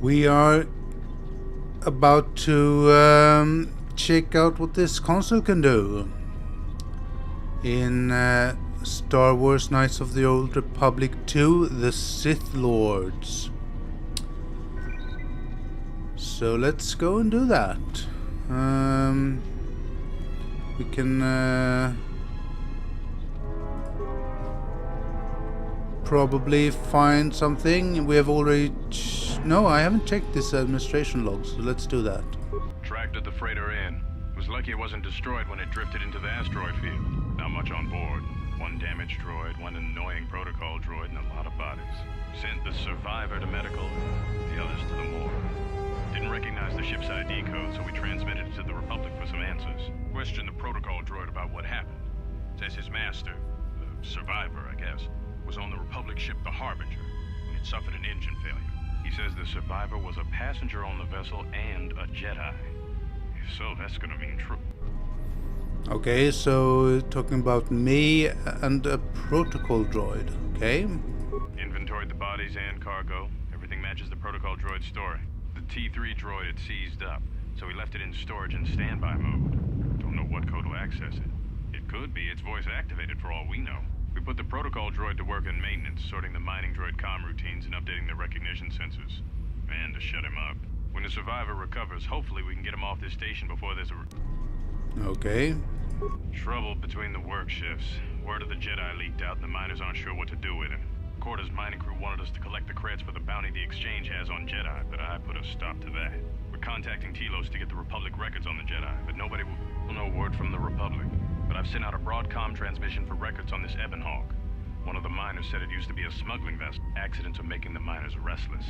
We are about to check out what this console can do in Star Wars Knights of the Old Republic 2, The Sith Lords. So let's go and do that. We can probably find something. We have already... No, I haven't checked this administration log, so let's do that. Tracked the freighter in. Was lucky it wasn't destroyed when it drifted into the asteroid field. Not much on board. One damaged droid, one annoying protocol droid, and a lot of bodies. Sent the survivor to medical, the others to the morgue. Didn't recognize the ship's ID code, so we transmitted it to the Republic for some answers. Questioned the protocol droid about what happened. Says his master, the survivor, I guess, was on the Republic ship the Harbinger when it suffered an engine failure. He says the survivor was a passenger on the vessel and a Jedi. If so, that's gonna mean true. Okay, so talking about me and a protocol droid, okay? Inventoried the bodies and cargo. Everything matches the protocol droid's story. The T3 droid had seized up, so we left it in storage and standby mode. Don't know what code will access it. It could be it's voice activated for all we know. We put the protocol droid to work in maintenance, sorting the mining droid comm routines and updating the recognition sensors. And to shut him up. When the survivor recovers, hopefully we can get him off this station before there's a... Okay. Trouble between the work shifts. Word of the Jedi leaked out and the miners aren't sure what to do with him. Korda's mining crew wanted us to collect the creds for the bounty the Exchange has on Jedi, but I put a stop to that. We're contacting Telos to get the Republic records on the Jedi, but nobody will know word from the Republic. But I've sent out a broadcom transmission for records on this Ebonhawk. One of the miners said it used to be a smuggling vessel. Accidents are making the miners restless.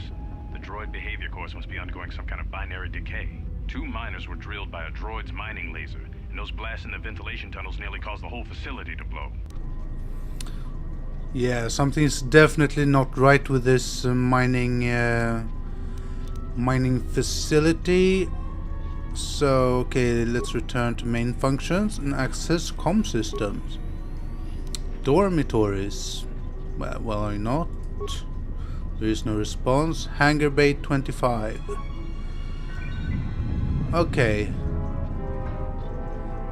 The droid behavior course must be undergoing some kind of binary decay. 2 miners were drilled by a droid's mining laser, and those blasts in the ventilation tunnels nearly caused the whole facility to blow. Yeah, something's definitely not right with this mining facility. So, okay, let's return to main functions and access comm systems. Dormitories. Well, why not? There is no response. Hangar Bay 25. Okay.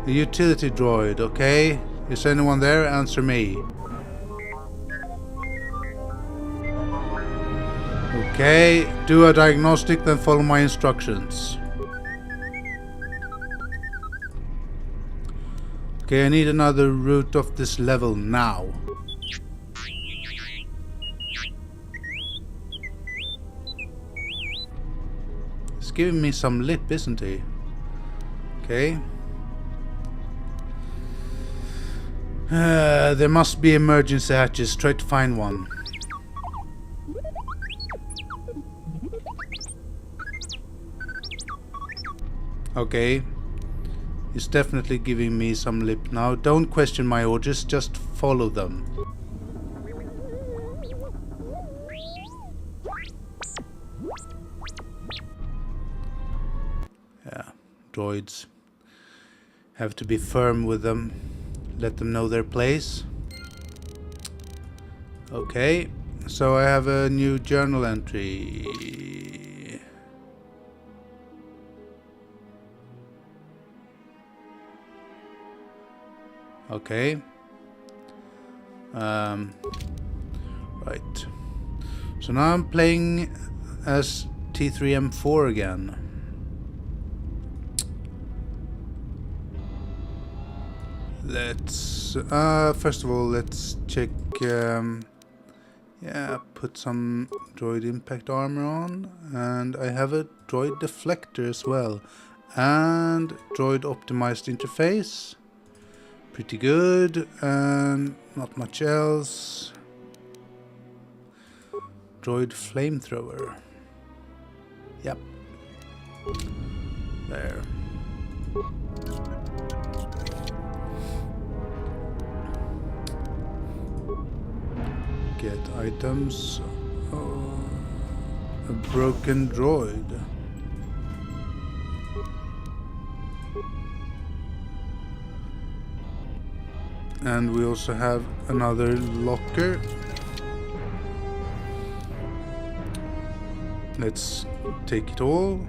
The utility droid, okay? Is anyone there? Answer me. Okay, do a diagnostic, then follow my instructions. Okay, I need another route of this level now. He's giving me some lip, isn't he? Okay. There must be emergency hatches. Try to find one. Okay. He's definitely giving me some lip now. Don't question my orders, just follow them. Yeah, droids. Have to be firm with them. Let them know their place. Okay, so I have a new journal entry. Okay. Right. So now I'm playing as T3M4 again. Let's first of all let's check. Yeah, put some droid impact armor on, and I have a droid deflector as well, and droid optimized interface. Pretty good, and not much else. Droid flamethrower. Yep. There. Get items. Oh, a broken droid. And we also have another locker. Let's take it all.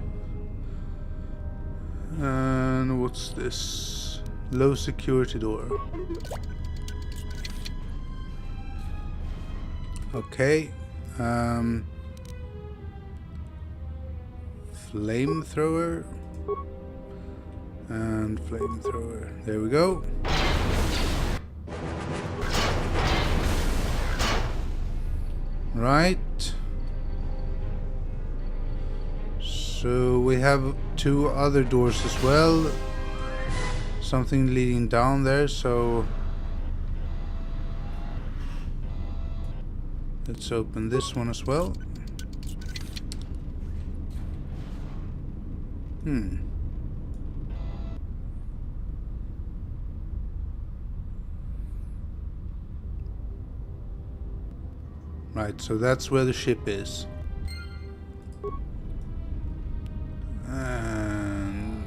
And what's this? Low security door. Okay. Flamethrower. And flamethrower. There we go. Right. So we have 2 other doors as well. Something leading down there, so let's open this one as well. Right, so that's where the ship is. And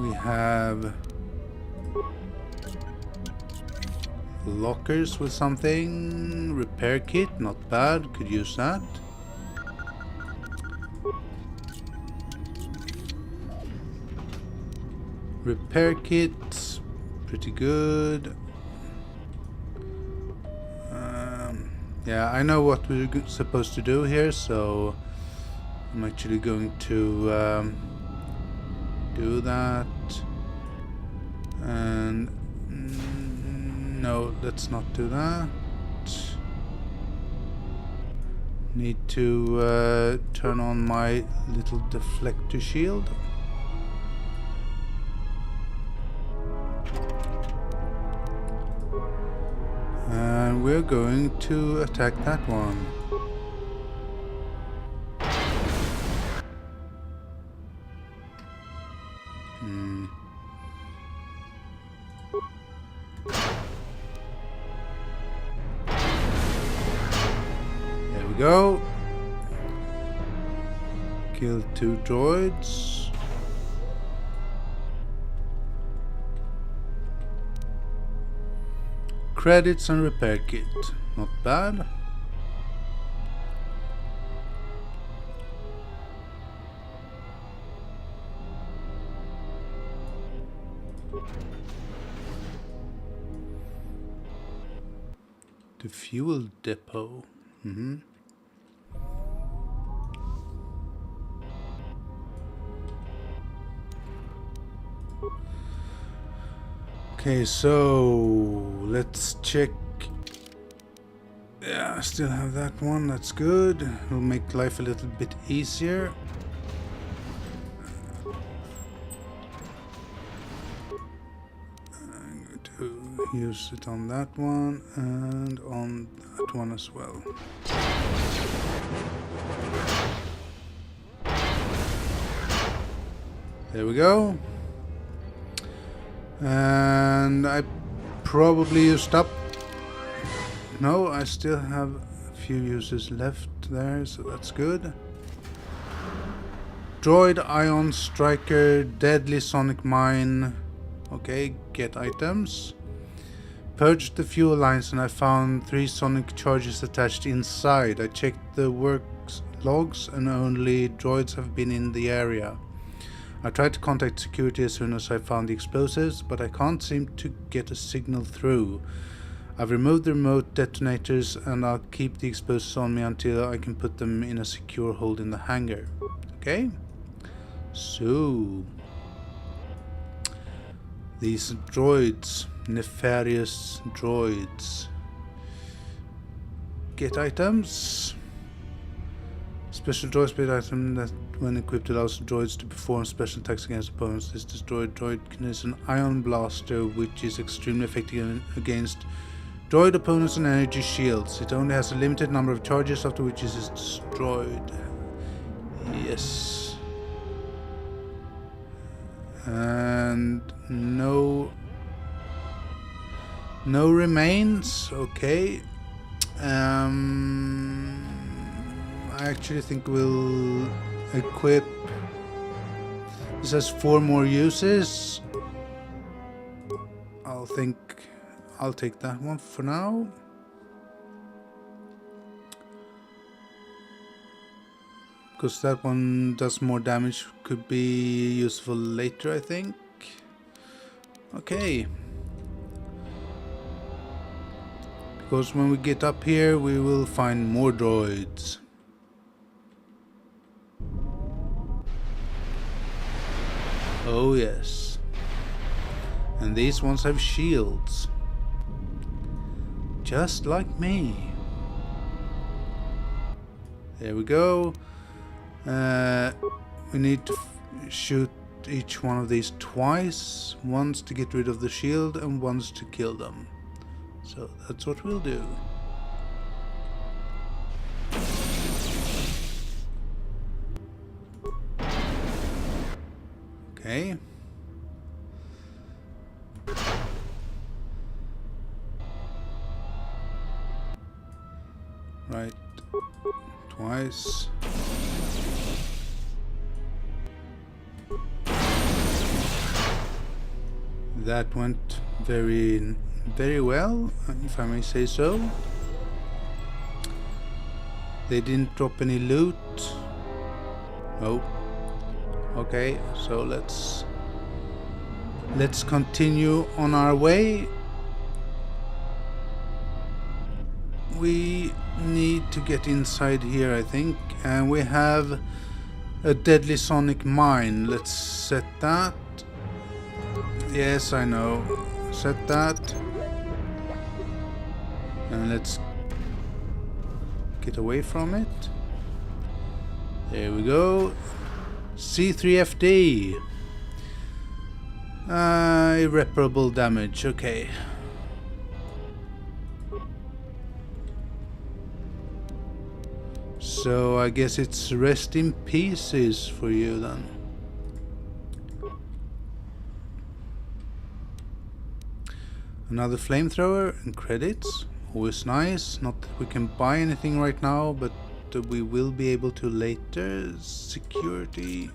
we have lockers with something. Repair kit, not bad, could use that. Repair kit, pretty good. Yeah, I know what we're supposed to do here, so I'm actually going to do that. And no, let's not do that. Need to turn on my little deflector shield. And we're going to attack that one. There we go. Kill 2 droids. Credits and repair kit, not bad. The fuel depot. Okay, so let's check. Yeah, I still have that one. That's good. It'll make life a little bit easier. I'm going to use it on that one and on that one as well. There we go. And I probably used up. No, I still have a few uses left there, so that's good. Droid Ion Striker, Deadly Sonic Mine. Okay, get items. Purged the fuel lines and I found 3 sonic charges attached inside. I checked the works logs and only droids have been in the area. I tried to contact security as soon as I found the explosives, but I can't seem to get a signal through. I've removed the remote detonators and I'll keep the explosives on me until I can put them in a secure hold in the hangar. Okay? So these droids, nefarious droids. Get items. Special droid speed item that when equipped allows droids to perform special attacks against opponents. This destroyed droid is an ion blaster which is extremely effective against droid opponents and energy shields. It only has a limited number of charges after which it is destroyed. Yes. And no remains. Okay. I actually think we'll equip. This has 4 more uses. I'll take that one for now. because that one does more damage, could be useful later, I think. Okay. Because when we get up here, we will find more droids. Oh yes. And these ones have shields. Just like me. There we go. We need to shoot each one of these twice. Once to get rid of the shield and once to kill them. So that's what we'll do. Okay. Right. Twice. That went very well, if I may say so. They didn't drop any loot. Oh. Okay, so let's continue on our way. We need to get inside here, I think, and we have a deadly sonic mine. Let's set that. Yes, I know. Set that. And let's get away from it. There we go. C3FD. Irreparable damage. Okay. So I guess it's rest in pieces for you then. Another flamethrower and credits. Always nice. Not that we can buy anything right now, but we will be able to later. Security.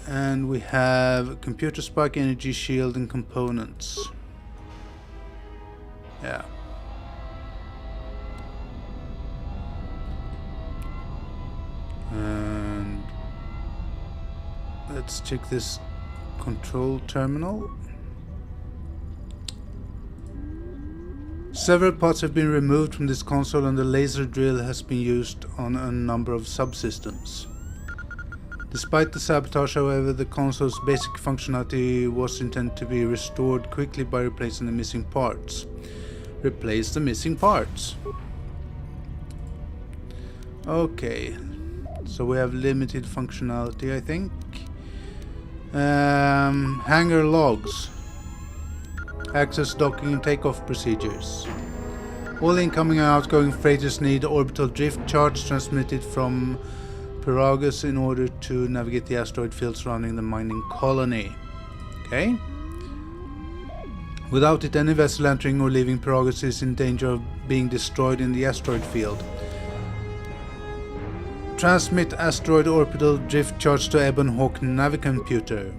And we have computer spark, energy shield and components. Yeah. And let's check this control terminal. Several parts have been removed from this console and the laser drill has been used on a number of subsystems. Despite the sabotage, however, the console's basic functionality was intended to be restored quickly by replacing the missing parts. Replace the missing parts. Okay, so we have limited functionality, I think. Hangar logs. Access docking and takeoff procedures. All incoming and outgoing freighters need orbital drift charts transmitted from Peragus in order to navigate the asteroid field surrounding the mining colony. Okay. Without it, any vessel entering or leaving Peragus is in danger of being destroyed in the asteroid field. Transmit asteroid orbital drift charts to Ebon Hawk Navicomputer.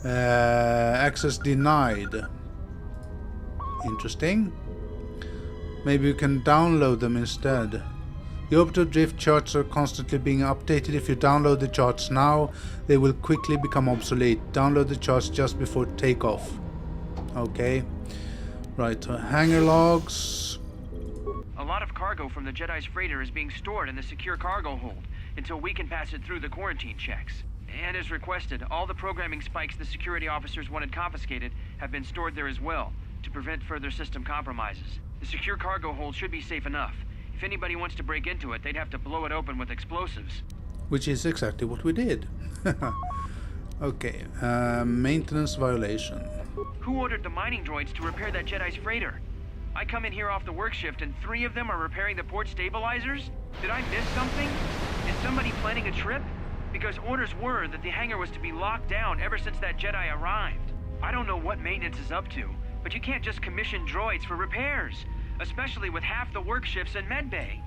Access denied. Interesting. Maybe you can download them instead. The orbital drift charts are constantly being updated. If you download the charts now, they will quickly become obsolete. Download the charts just before takeoff. Okay. Right, hangar logs. A lot of cargo from the Jedi's freighter is being stored in the secure cargo hold until we can pass it through the quarantine checks. And as requested, all the programming spikes the security officers wanted confiscated have been stored there as well, to prevent further system compromises. The secure cargo hold should be safe enough. If anybody wants to break into it, they'd have to blow it open with explosives. Which is exactly what we did. Okay, maintenance violation. Who ordered the mining droids to repair that Jedi's freighter? I come in here off the work shift and 3 of them are repairing the port stabilizers? Did I miss something? Is somebody planning a trip? Because orders were that the hangar was to be locked down ever since that Jedi arrived. I don't know what maintenance is up to, but you can't just commission droids for repairs, especially with half the work shifts in medbay.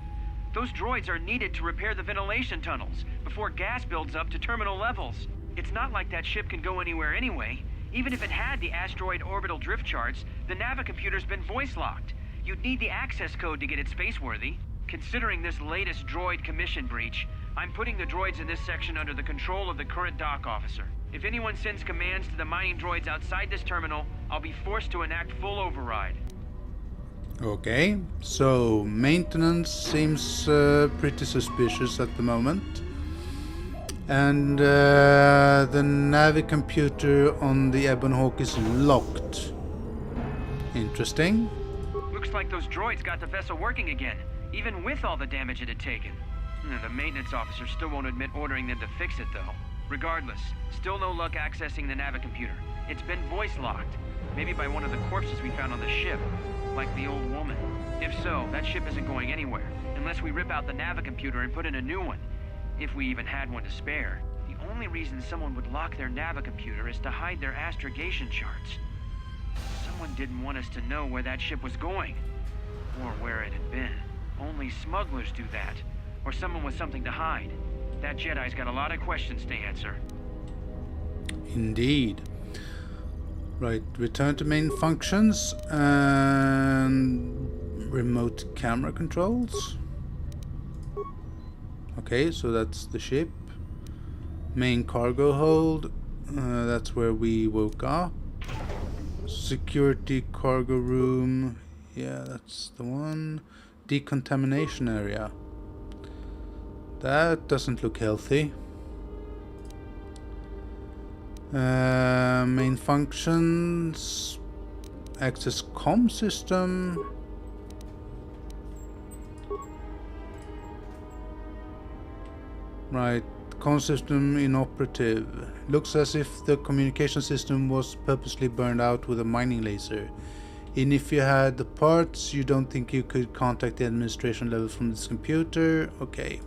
Those droids are needed to repair the ventilation tunnels before gas builds up to terminal levels. It's not like that ship can go anywhere anyway. Even if it had the asteroid orbital drift charts, the Navicomputer's been voice locked. You'd need the access code to get it spaceworthy. Considering this latest droid commission breach, I'm putting the droids in this section under the control of the current dock officer. If anyone sends commands to the mining droids outside this terminal, I'll be forced to enact full override. Okay, so maintenance seems pretty suspicious at the moment. And the Navi computer on the Ebon Hawk is locked. Interesting. Looks like those droids got the vessel working again, even with all the damage it had taken. The maintenance officer still won't admit ordering them to fix it, though. Regardless, still no luck accessing the Navi computer. It's been voice locked, maybe by one of the corpses we found on the ship, like the old woman. If so, that ship isn't going anywhere, unless we rip out the Navi computer and put in a new one. If we even had one to spare. The only reason someone would lock their Navi computer is to hide their astrogation charts. Someone didn't want us to know where that ship was going, or where it had been. Only smugglers do that, or someone with something to hide. That Jedi's got a lot of questions to answer. Indeed. Right, return to main functions and remote camera controls. Okay, so that's the ship. Main cargo hold, that's where we woke up. Security cargo room, yeah, that's the one. Decontamination area. That doesn't look healthy. Main functions, access comm system. Right, comm system inoperative. Looks as if the communication system was purposely burned out with a mining laser. And if you had the parts, you don't think you could contact the administration level from this computer? Okay.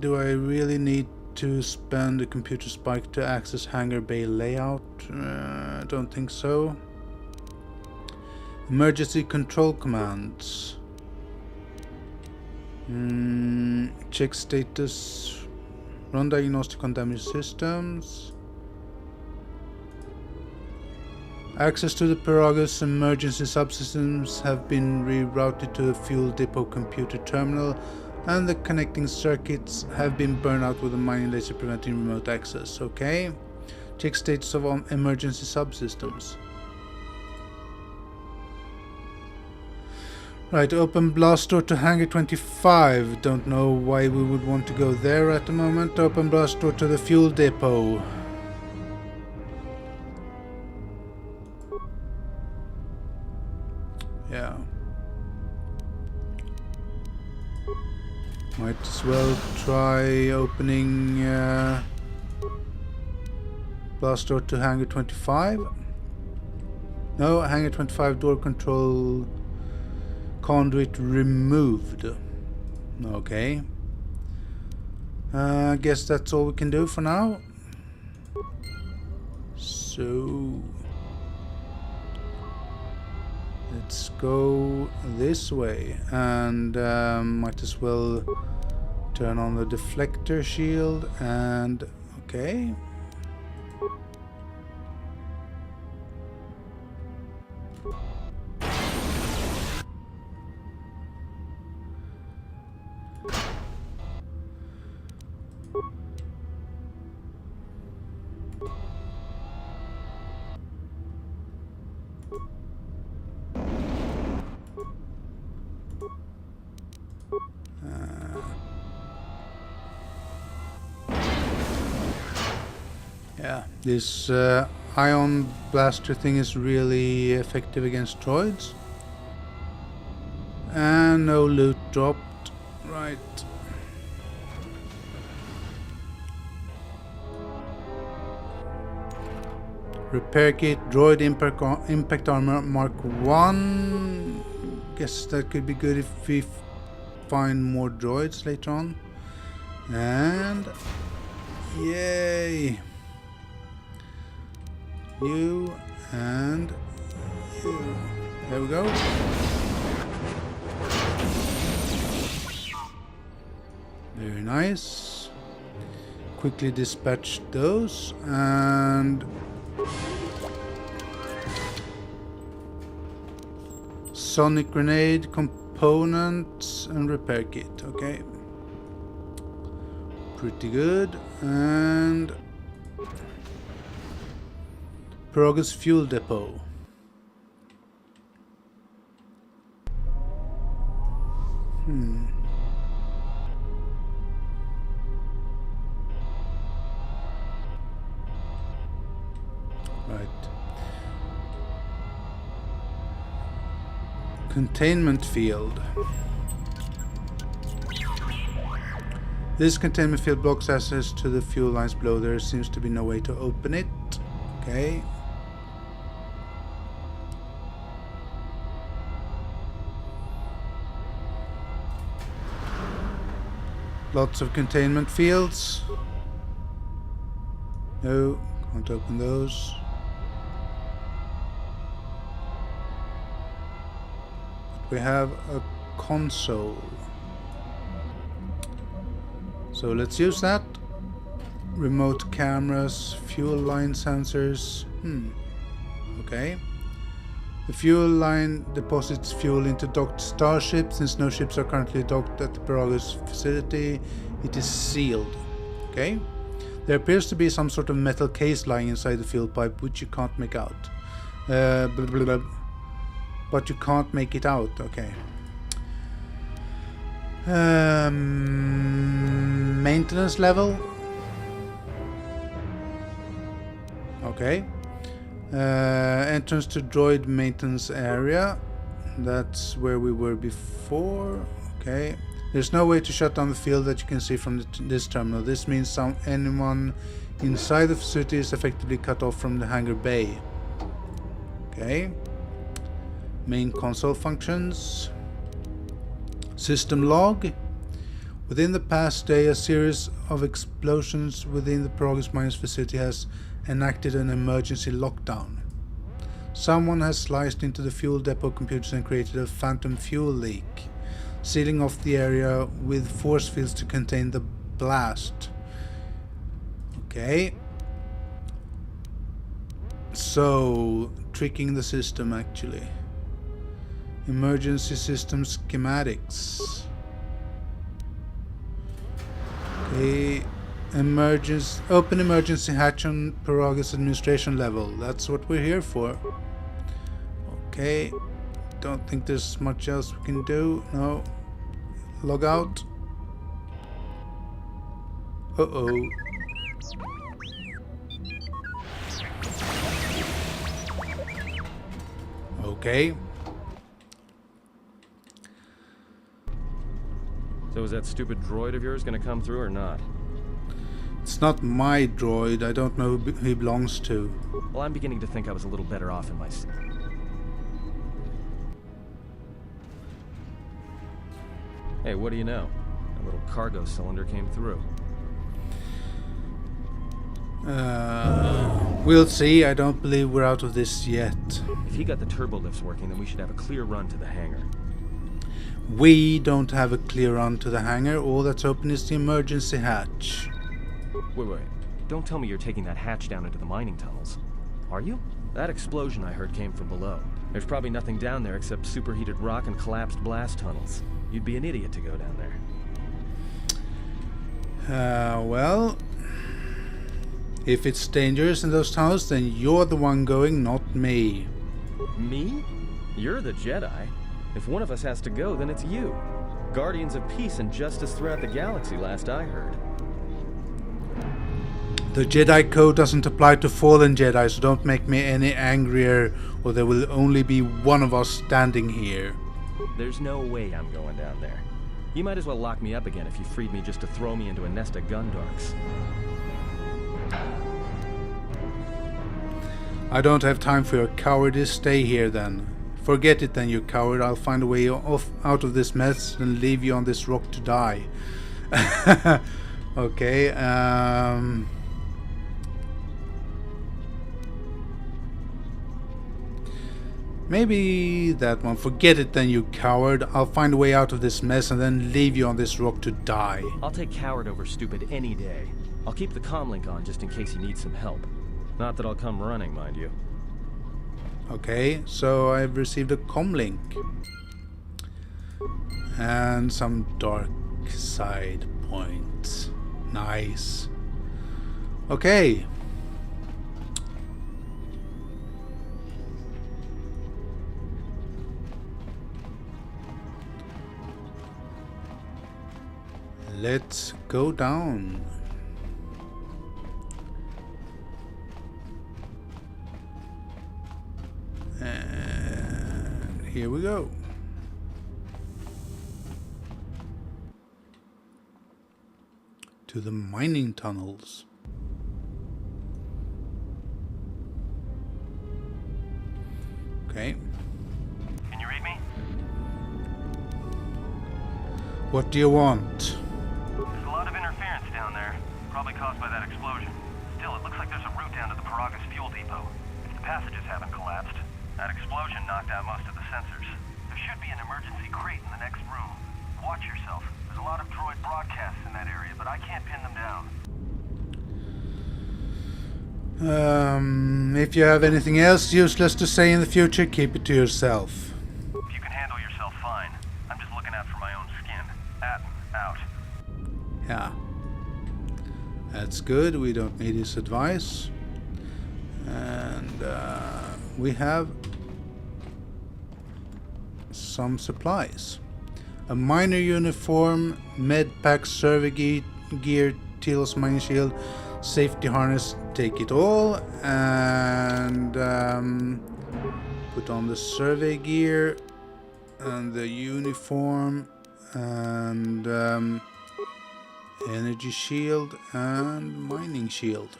Do I really need to spend a computer spike to access hangar bay layout? I don't think so. Emergency control commands. Check status. Run diagnostic on damaged systems. Access to the Peragus emergency subsystems have been rerouted to the fuel depot computer terminal, and the connecting circuits have been burned out with a mining laser preventing remote access. Okay. Check status of emergency subsystems. Right, open blast door to hangar 25. Don't know why we would want to go there at the moment. Open blast door to the fuel depot. Yeah. Might as well try opening blast door to hangar 25. No, hangar 25 door control conduit removed. Okay. I guess that's all we can do for now. So let's go this way, and might as well turn on the deflector shield. And okay. Yeah, this ion blaster thing is really effective against droids. And no loot dropped. Right. Repair kit, droid impact armor Mark 1. Guess that could be good if we find more droids later on. And yay! You and you. There we go. Very nice. Quickly dispatch those, and Sonic grenade, components, and repair kit. Okay. Pretty good. And Progress fuel depot. Right. Containment field. This containment field blocks access to the fuel lines below. There seems to be no way to open it. Okay. Lots of containment fields. No, can't open those. But we have a console. So let's use that. Remote cameras, fuel line sensors. Okay. The fuel line deposits fuel into docked starships. Since no ships are currently docked at the Progress facility, it is sealed. Okay. There appears to be some sort of metal case lying inside the fuel pipe, which you can't make out. But you can't make it out. Okay. Maintenance level. Okay. Entrance to droid maintenance area. That's where we were before. Okay. There's no way to shut down the field that you can see from this terminal. This means anyone inside the facility is effectively cut off from the hangar bay. Okay. Main console functions. System log. Within the past day, a series of explosions within the Progress Miners facility has enacted an emergency lockdown. Someone has sliced into the fuel depot computers and created a phantom fuel leak, sealing off the area with force fields to contain the blast. Okay. So, tricking the system actually. Emergency system schematics. Okay. Open emergency hatch on Progress administration level. That's what we're here for. Okay. Don't think there's much else we can do. No. Log out. Uh-oh. Okay. So is that stupid droid of yours gonna come through or not? It's not my droid. I don't know who he belongs to. Well, I'm beginning to think I was a little better off in my seat. Hey, what do you know? A little cargo cylinder came through. We'll see. I don't believe we're out of this yet. If he got the turbo lifts working, then we should have a clear run to the hangar. We don't have a clear run to the hangar. All that's open is the emergency hatch. Wait. Don't tell me you're taking that hatch down into the mining tunnels. Are you? That explosion I heard came from below. There's probably nothing down there except superheated rock and collapsed blast tunnels. You'd be an idiot to go down there. Well... If it's dangerous in those tunnels, then you're the one going, not me. Me? You're the Jedi. If one of us has to go, then it's you. Guardians of peace and justice throughout the galaxy, last I heard. The Jedi Code doesn't apply to fallen Jedi, so don't make me any angrier, or there will only be one of us standing here. There's no way I'm going down there. You might as well lock me up again if you freed me just to throw me into a nest of Gundarks. I don't have time for your cowardice. Stay here then. Forget it then, you coward. I'll find a way out of this mess and leave you on this rock to die. Okay, maybe that one. Forget it then, you coward. I'll find a way out of this mess and then leave you on this rock to die. I'll take coward over stupid any day. I'll keep the comlink on just in case you need some help. Not that I'll come running, mind you. Okay, so I've received a comlink. And some dark side points. Nice. Okay. Let's go down. And here we go. To the mining tunnels. Okay. Can you read me? What do you want? There's a lot of interference down there, probably caused by that explosion. Still, it looks like there's a route down to the Paragas fuel depot. If the passages haven't collapsed, that explosion knocked out most of the sensors. There should be an emergency crate in the next room. Watch yourself. There's a lot of droid broadcasts in that area, but I can't pin them down. If you have anything else useless to say in the future, keep it to yourself. If you can handle yourself, fine. I'm just looking out for my own skin. Atom, out. Yeah. That's good. We don't need his advice. And we have some supplies. A miner uniform, med pack, survey gear, Teal's mining shield, safety harness, take it all, and put on the survey gear and the uniform and energy shield and mining shield.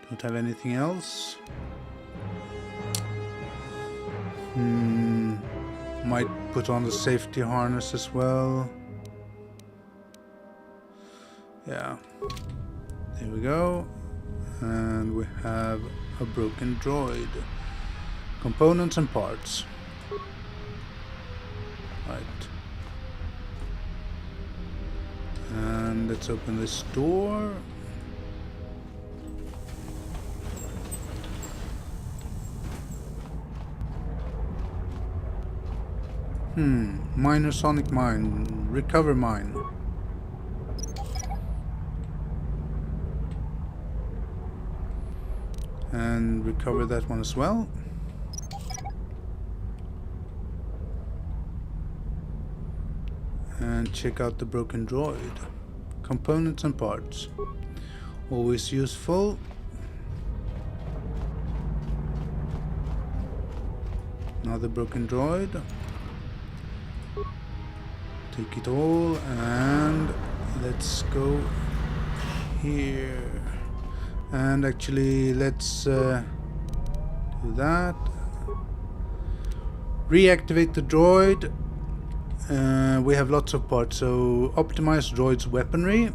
Don't have anything else. Might put on the safety harness as well. Yeah. There we go. And we have a broken droid. Components and parts. Right. And let's open this door. Minor sonic mine. Recover mine. And recover that one as well. And check out the broken droid. Components and parts. Always useful. Another broken droid. Take it all and let's go here. And actually let's do that. Reactivate the droid. We have lots of parts, so optimize droid's weaponry,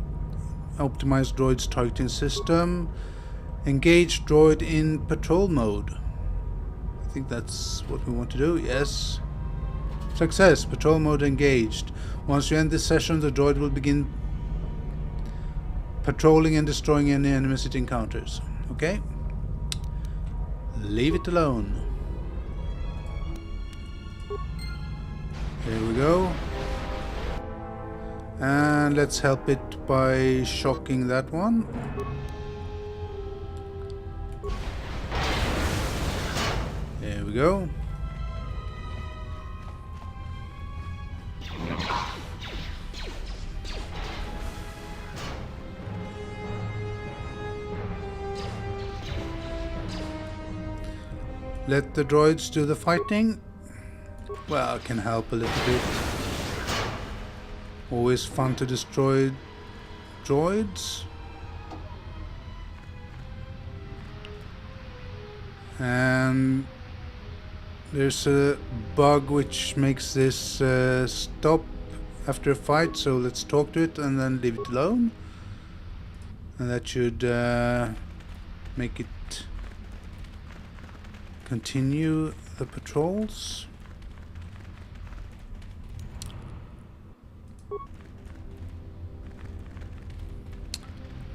optimize droid's targeting system, engage droid in patrol mode. I think that's what we want to do. Yes. Success. Patrol mode engaged. Once you end this session, the droid will begin patrolling and destroying any enemies it encounters. Okay? Leave it alone. There we go. And let's help it by shocking that one. There we go. Let the droids do the fighting. Well, can help a little bit. Always fun to destroy droids. And there's a bug which makes this stop after a fight, so let's talk to it and then leave it alone. And that should make it continue the patrols.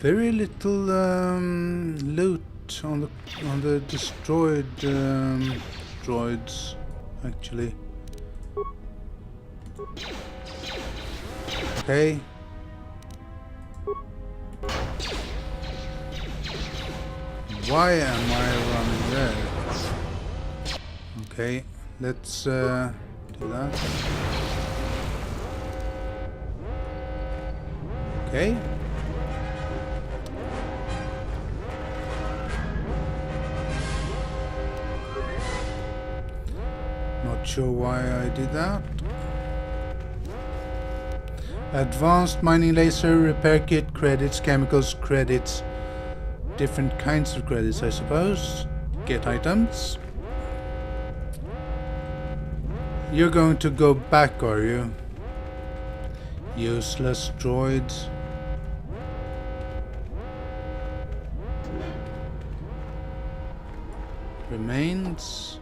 Very little loot on the destroyed droids, actually. Okay. Why am I running there? Okay, let's do that. Okay. Not sure why I did that. Advanced mining laser, repair kit, credits, chemicals, credits. Different kinds of credits, I suppose. Get items. You're going to go back, are you? Useless droids. Remains.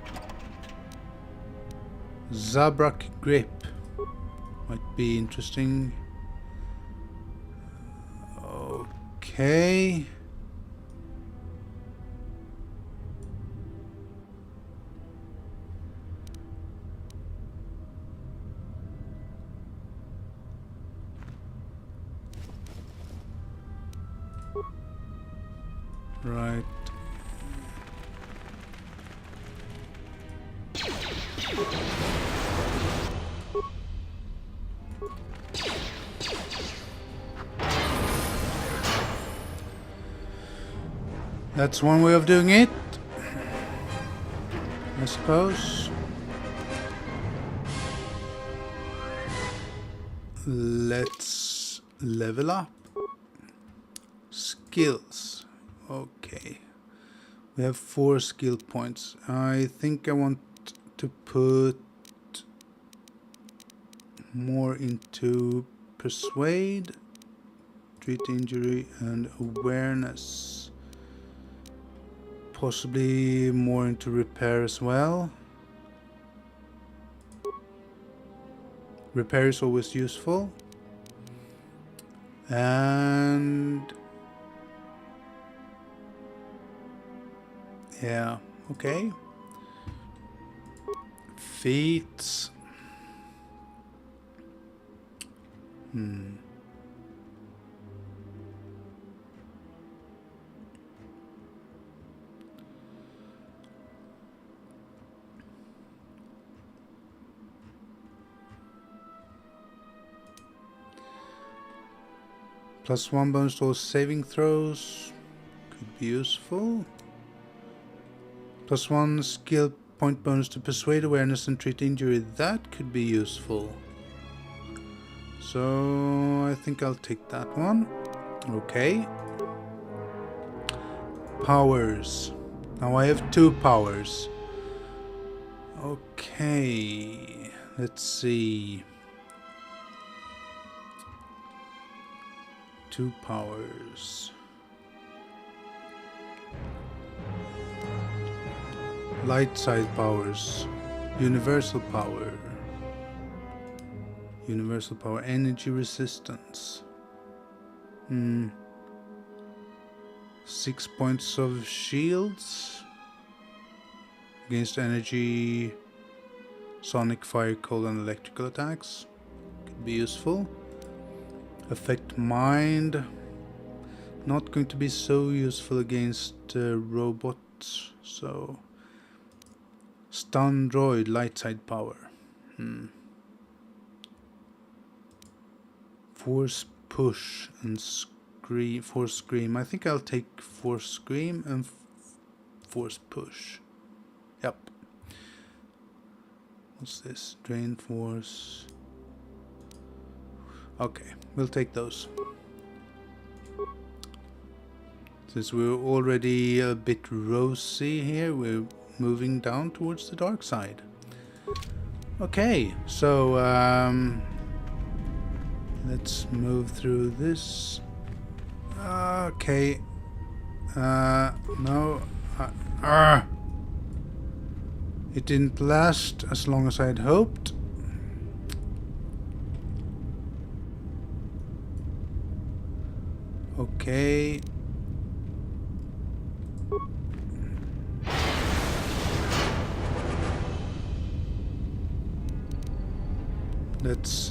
Zabrak grip. Might be interesting. Okay. Right. That's one way of doing it, I suppose. Let's level up. Skills. Okay. We have 4 skill points. I think I want to put more into persuade, treat injury, and awareness. Possibly more into repair as well. Repair is always useful. And yeah, okay. Feats. +1 bonus to all saving throws. Could be useful. +1 skill point bonus to persuade, awareness, and treat injury. That could be useful. So I think I'll take that one. Okay. Powers. Now I have 2 powers. Okay. Let's see. 2 powers. Light side powers. Universal power. Universal power. Energy resistance. 6 points of shields against energy, sonic, fire, cold, and electrical attacks. Could be useful. Affect mind. Not going to be so useful against robots. So stun droid, light side power. Force push and scream. Force scream. I think I'll take force scream and force push. Yep. What's this? Drain force. Okay, we'll take those. Since we're already a bit rosy here, we're moving down towards the dark side. Okay, so let's move through this. Okay. No. It didn't last as long as I had hoped. Okay. Let's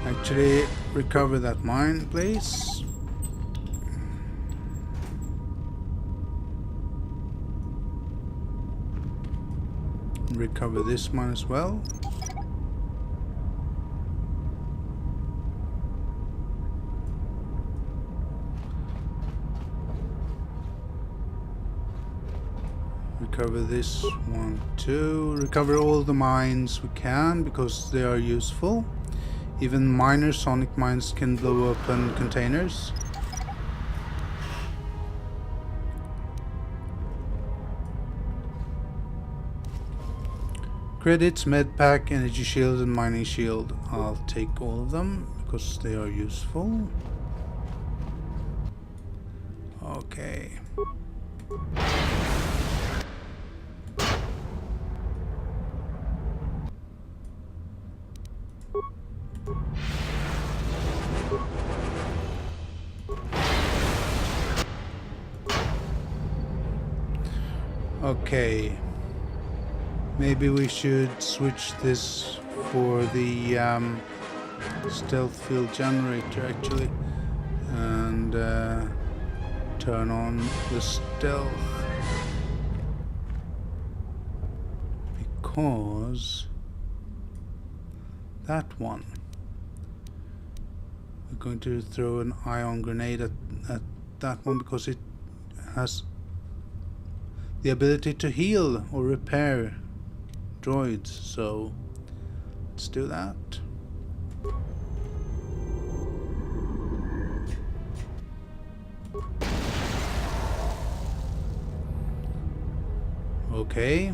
actually recover that mine, please. Recover this mine as well. Recover this one too. Recover all the mines we can because they are useful. Even minor sonic mines can blow open containers. Credits, medpack, energy shield and mining shield. I'll take all of them because they are useful. Okay. Okay. Maybe we should switch this for the stealth field generator actually, and turn on the stealth, because that one, we're going to throw an ion grenade at that one because it has the ability to heal or repair droids, so let's do that. Okay.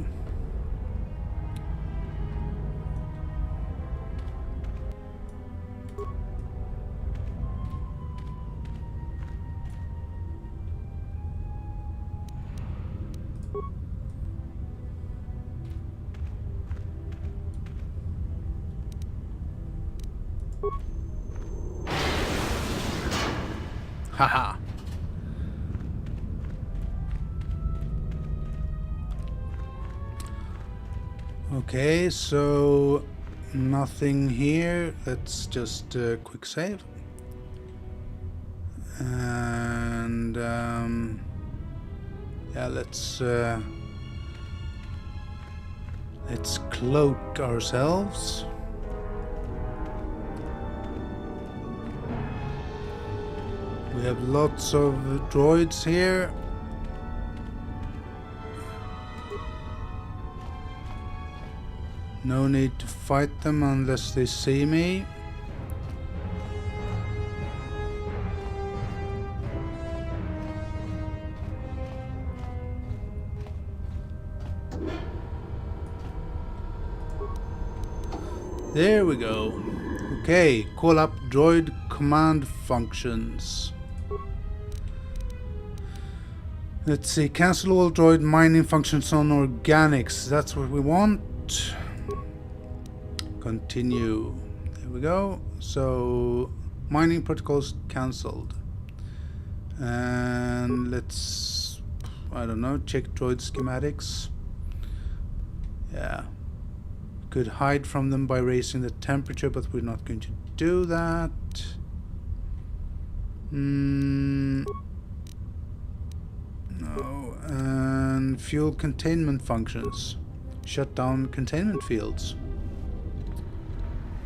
Haha. Okay, so nothing here. Let's just quick save. And yeah, let's cloak ourselves. We have lots of droids here. No need to fight them unless they see me. There we go. Okay, call up droid command functions. Let's see, cancel all droid mining functions on organics. That's what we want. Continue. There we go. So mining protocols cancelled. And let's, I don't know, check droid schematics. Yeah. Could hide from them by raising the temperature, but we're not going to do that. No. And fuel containment functions. Shut down containment fields.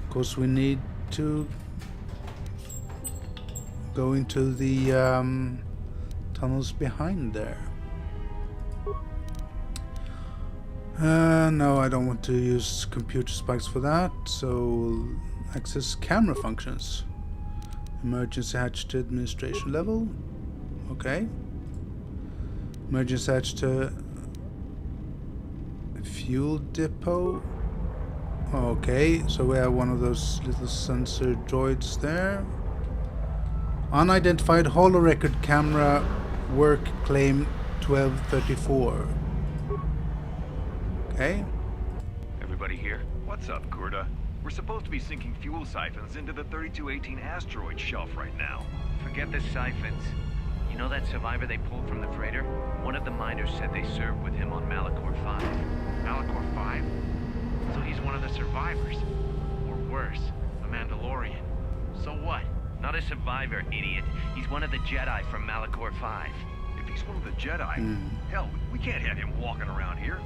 Of course, we need to go into the tunnels behind there. No, I don't want to use computer spikes for that, so access camera functions. Emergency hatch to administration level. Okay. Emergency hatch to fuel depot. Okay, so we have one of those little sensor droids there. Unidentified holorecord camera work claim 1234. Okay. Everybody here? What's up, Kurta? We're supposed to be sinking fuel siphons into the 3218 asteroid shelf right now. Forget the siphons. You You know that survivor they pulled from the freighter? One of the miners said they served with him on Malachor 5. Malachor 5? So he's one of the survivors. Or worse, a Mandalorian. So what? Not a survivor, idiot. He's one of the Jedi from Malachor 5. If he's one of the Jedi, hell, we can't have him walking around here.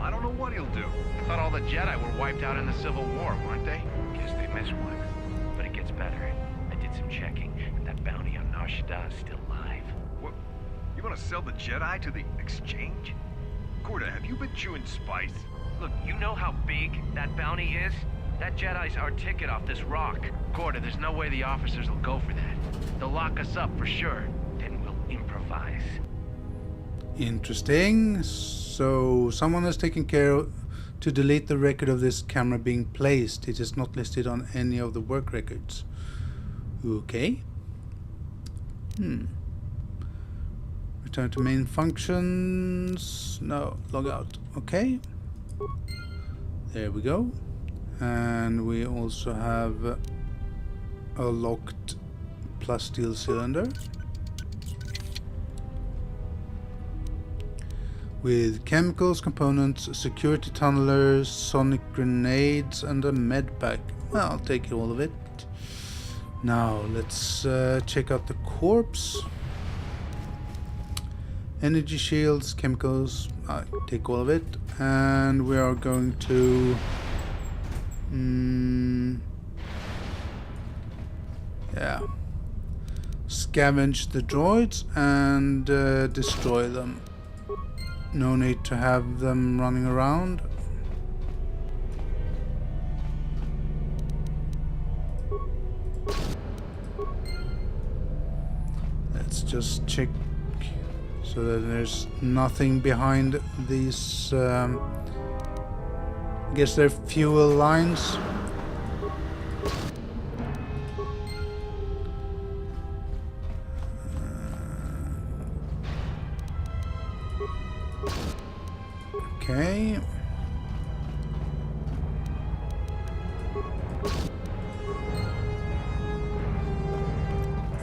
I don't know what he'll do. I thought all the Jedi were wiped out in the Civil War, weren't they? Guess they missed one. But it gets better. I did some checking, and that bounty on Nar Shaddaa is still alive. What? You want to sell the Jedi to the exchange? Korda, have you been chewing spice? Look, you know how big that bounty is? That Jedi's our ticket off this rock. Korda, there's no way the officers will go for that. They'll lock us up for sure. Then we'll improvise. Interesting. So someone has taken care to delete the record of this camera being placed. It is not listed on any of the work records. Okay. Return to main functions. No, log out. Okay. There we go. And we also have a locked plus steel cylinder with chemicals, components, security tunnelers, sonic grenades, and a med pack. Well, I'll take all of it. Now let's check out the corpse. Energy shields, chemicals, I take all of it, and we are going to scavenge the droids and destroy them. No need to have them running around. Let's just check so that there's nothing behind these. I guess they're fuel lines. Okay.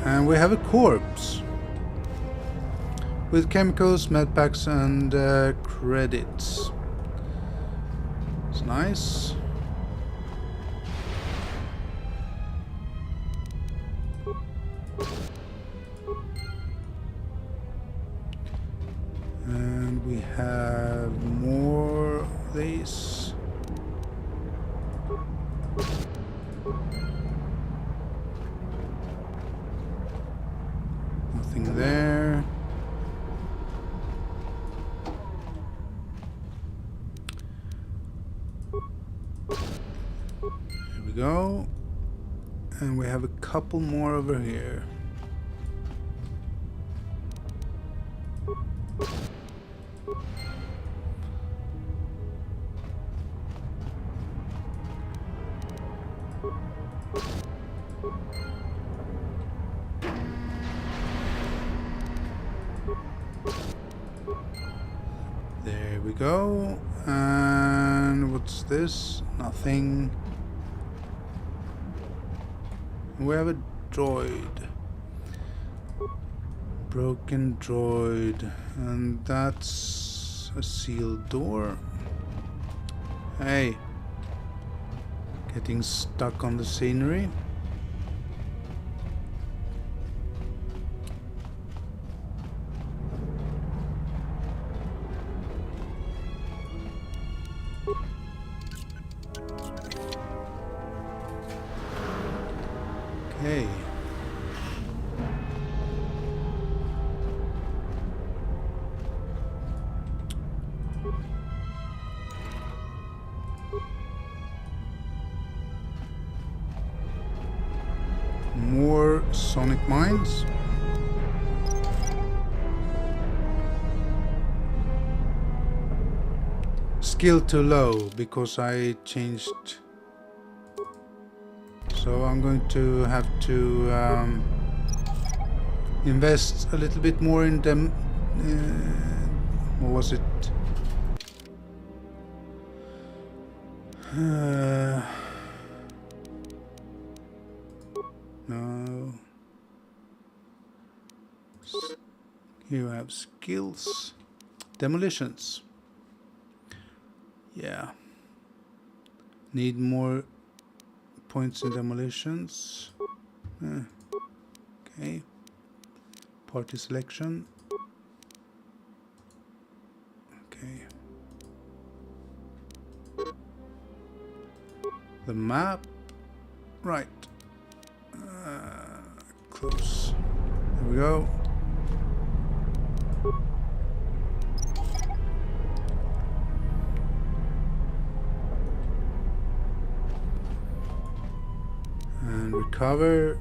And we have a corpse with chemicals, medpacks, and credits. It's nice. And we have more of these. Nothing there. Here we go. And we have a couple more over here. There we go. And what's this? Nothing. We have a droid. Broken droid. And that's a sealed door. Hey. Getting stuck on the scenery. Okay. More sonic mines. Skill too low because I changed. So I'm going to have to invest a little bit more in them. What was it? No. Here you have skills. Demolitions. Yeah. Need more points in demolitions. Okay. Party selection. Okay. The map. Right. Close. There we go. And recover.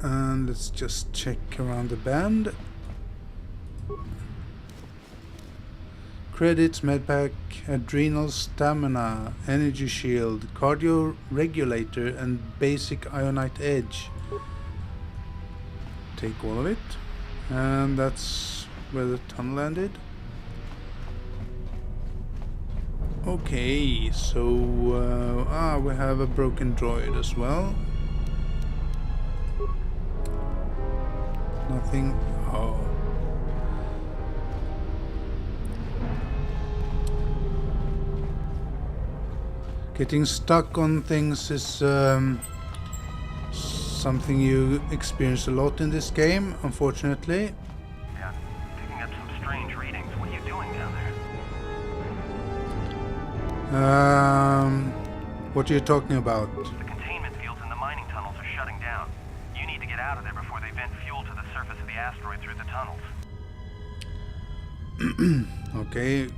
And let's just check around the bend. Credits, medpack, adrenal stamina, energy shield, cardio regulator, and basic ionite edge. Take all of it. And that's where the tunnel ended. Okay, so we have a broken droid as well. Nothing. Oh. Getting stuck on things is something you experience a lot in this game, unfortunately. Yeah, picking up some strange readings. What are you doing down there? What are you talking about? The containment fields in the mining tunnels are shutting down. You need to get out of there before they vent fuel to the surface of the asteroid through the tunnels. Okay,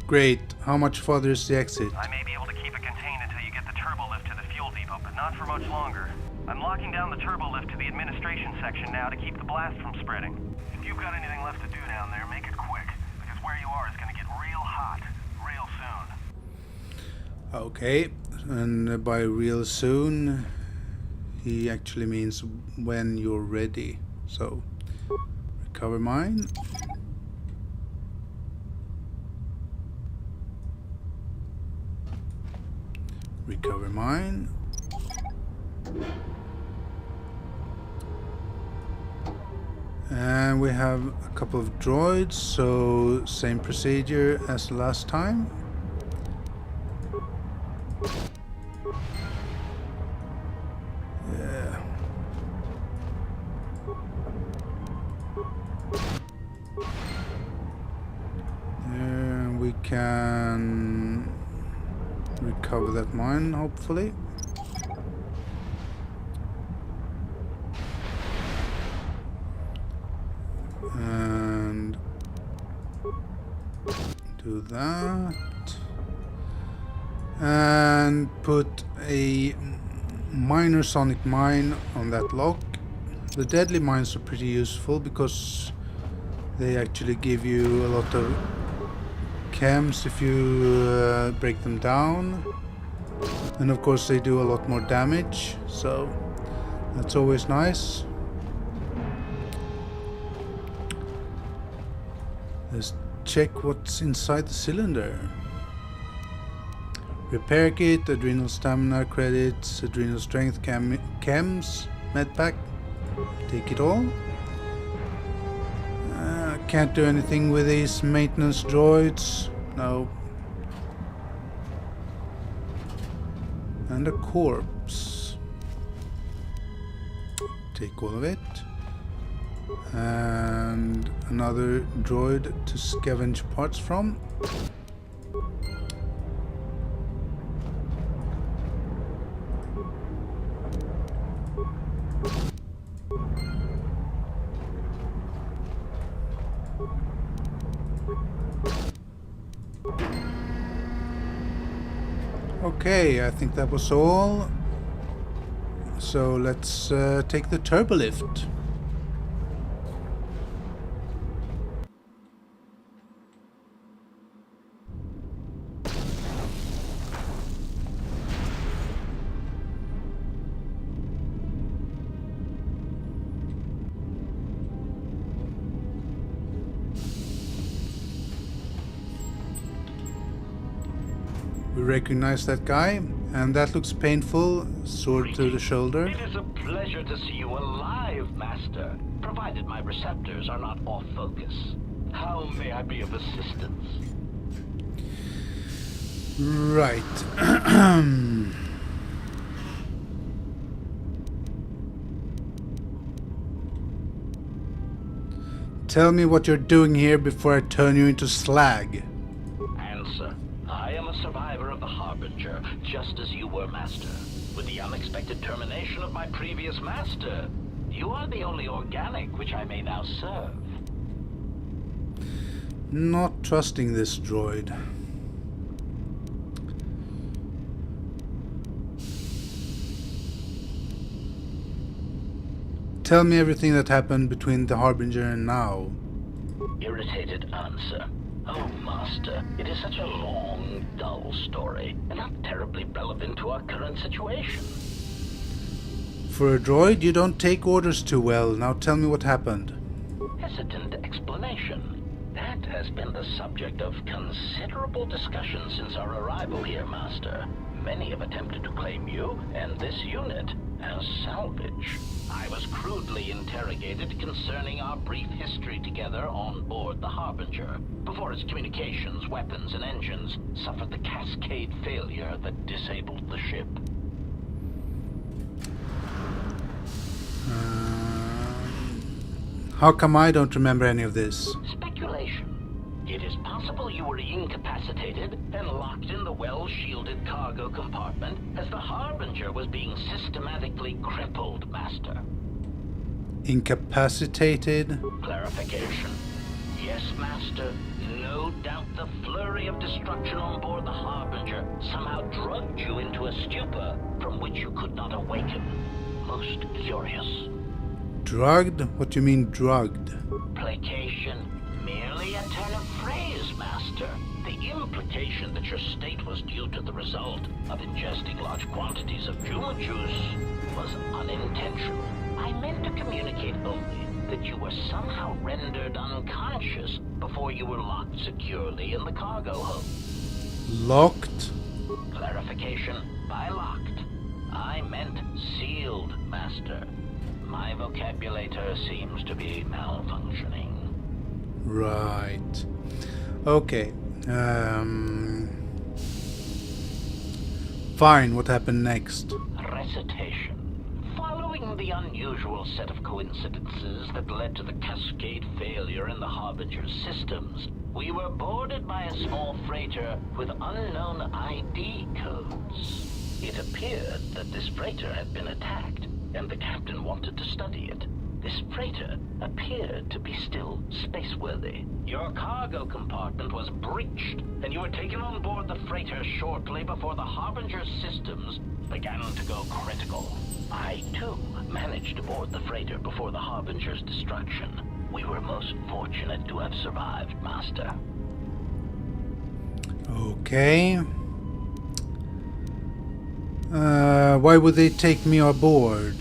great. How much farther is the exit? I may be able to keep it contained until you get the turbo lift to the fuel depot, but not for much longer. I'm locking down the turbo lift to the administration section now to keep the blast from spreading. If you've got anything left to do down there, make it quick, because where you are is going to get real hot real soon. Okay, and by real soon, he actually means when you're ready. So, recover mine. Recover mine. And we have a couple of droids, so same procedure as last time. Yeah. And we can recover that mine, hopefully. And do that. And put a minor sonic mine on that lock. The deadly mines are pretty useful because they actually give you a lot of chems if you break them down. And of course they do a lot more damage, so that's always nice. Let's check what's inside the cylinder. Repair kit, adrenal stamina credits, adrenal strength chems, medpack. Take it all. Can't do anything with these maintenance droids. No. And a corpse. Take all of it. And another droid to scavenge parts from. Okay, I think that was all. So let's take the turbo lift. We recognize that guy, And that looks painful. Sword through the shoulder. It is a pleasure to see you alive, Master, provided my receptors are not off focus. How may I be of assistance? Right. Tell me what you're doing here before I turn you into slag. Answer. I am a survivor of the Harbinger, just as you were, Master. With the unexpected termination of my previous Master, you are the only organic which I may now serve. Not trusting this droid. Tell me everything that happened between the Harbinger and now. Irritated answer. Oh, Master, it is such a long, dull story, and not terribly relevant to our current situation. For a droid, you don't take orders too well. Now tell me what happened. Hesitant explanation. That has been the subject of considerable discussion since our arrival here, Master. Many have attempted to claim you and this unit as salvage. I was crudely interrogated concerning our brief history together on board the Harbinger, before its communications, weapons, and engines suffered the cascade failure that disabled the ship. How come I don't remember any of this? Speculation. It is possible you were incapacitated and locked in the well-shielded cargo compartment as the Harbinger was being systematically crippled, Master. Incapacitated? Clarification. Yes, Master. No doubt the flurry of destruction on board the Harbinger somehow drugged you into a stupor from which you could not awaken. Most curious. Drugged? What do you mean drugged? Placation. Merely a turn of phrase, Master. The implication that your state was due to the result of ingesting large quantities of Juma juice was unintentional. I meant to communicate only that you were somehow rendered unconscious before you were locked securely in the cargo hold. Locked? Clarification. By locked, I meant sealed, Master. My vocabulator seems to be malfunctioning. Right. Okay. Fine, what happened next? Recitation. Following the unusual set of coincidences that led to the cascade failure in the Harbinger's systems, we were boarded by a small freighter with unknown ID codes. It appeared that this freighter had been attacked, and the captain wanted to study it. This freighter appeared to be still spaceworthy. Your cargo compartment was breached, and you were taken on board the freighter shortly before the Harbinger's systems began to go critical. I, too, managed to board the freighter before the Harbinger's destruction. We were most fortunate to have survived, Master. Okay. Why would they take me aboard?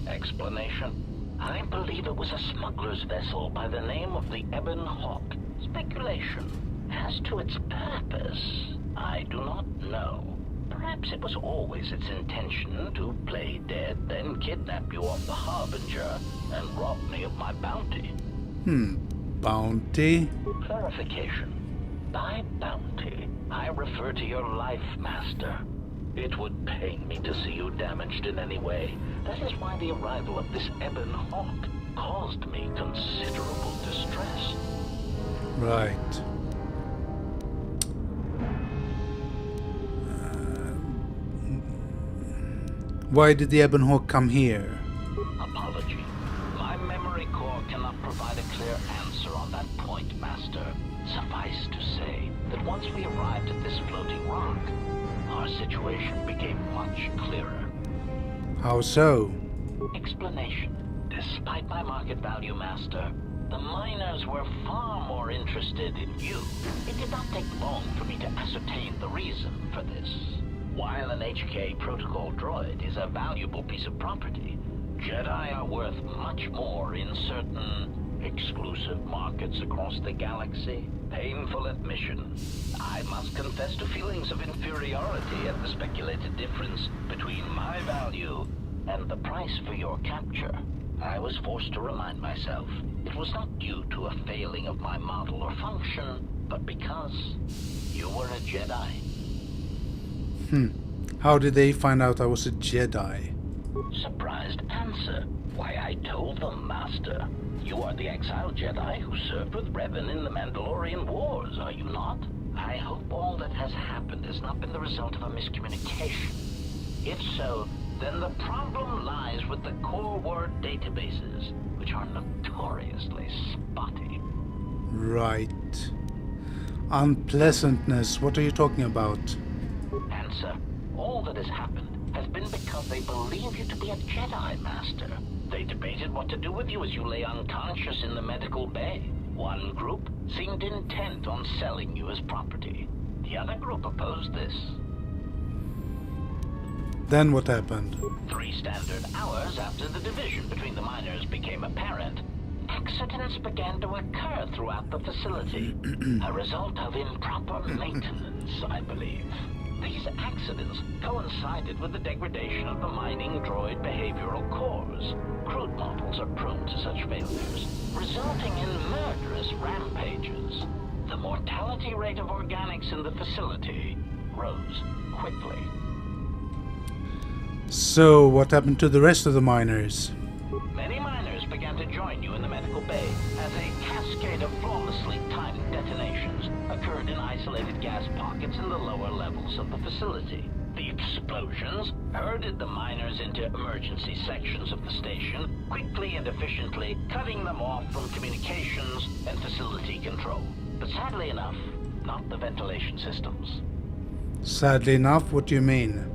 Explanation. I believe it was a smuggler's vessel by the name of the Ebon Hawk. Speculation. As to its purpose, I do not know. Perhaps it was always its intention to play dead, then kidnap you off the Harbinger and rob me of my bounty. Bounty? Clarification. By bounty, I refer to your life, Master. It would pain me to see you damaged in any way. That is why the arrival of this Ebon Hawk caused me considerable distress. Right. Why did the Ebon Hawk come here? Apology. My memory core cannot provide a clear answer on that point, Master. Suffice to say that once we arrived at this floating rock, our situation became much clearer. How so? Explanation. Despite my market value, Master, the miners were far more interested in you. It did not take long for me to ascertain the reason for this. While an HK protocol droid is a valuable piece of property, Jedi are worth much more in certain exclusive markets across the galaxy. Painful admission. I must confess to feelings of inferiority facility at the speculated difference between my value and the price for your capture, I was forced to remind myself it was not due to a failing of my model or function, but because you were a Jedi. How did they find out I was a Jedi? Surprised answer. Why, I told them, Master. You are the exiled Jedi who served with Revan in the Mandalorian Wars, are you not? I hope all that has happened has not been the result of a miscommunication. If so, then the problem lies with the core word databases, which are notoriously spotty. Right. Unpleasantness. What are you talking about? Answer. All that has happened has been because they believe you to be a Jedi, Master. They debated what to do with you as you lay unconscious in the medical bay. One group seemed intent on selling you as property. The other group opposed this. Then what happened? 3 standard hours after the division between the miners became apparent, accidents began to occur throughout the facility. A result of improper maintenance, I believe. These accidents coincided with the degradation of the mining droid behavioral cores. Crude models are prone to such failures, resulting in murderous rampages. The mortality rate of organics in the facility rose quickly. So, what happened to the rest of the miners? Many miners began to join you in the medical bay as a cascade of flawlessly timed detonations occurred in isolated gas pockets in the lower levels of the facility. The explosions herded the miners into emergency sections of the station, quickly and efficiently cutting them off from communications and facility control. But sadly enough, not the ventilation systems. Sadly enough, what do you mean?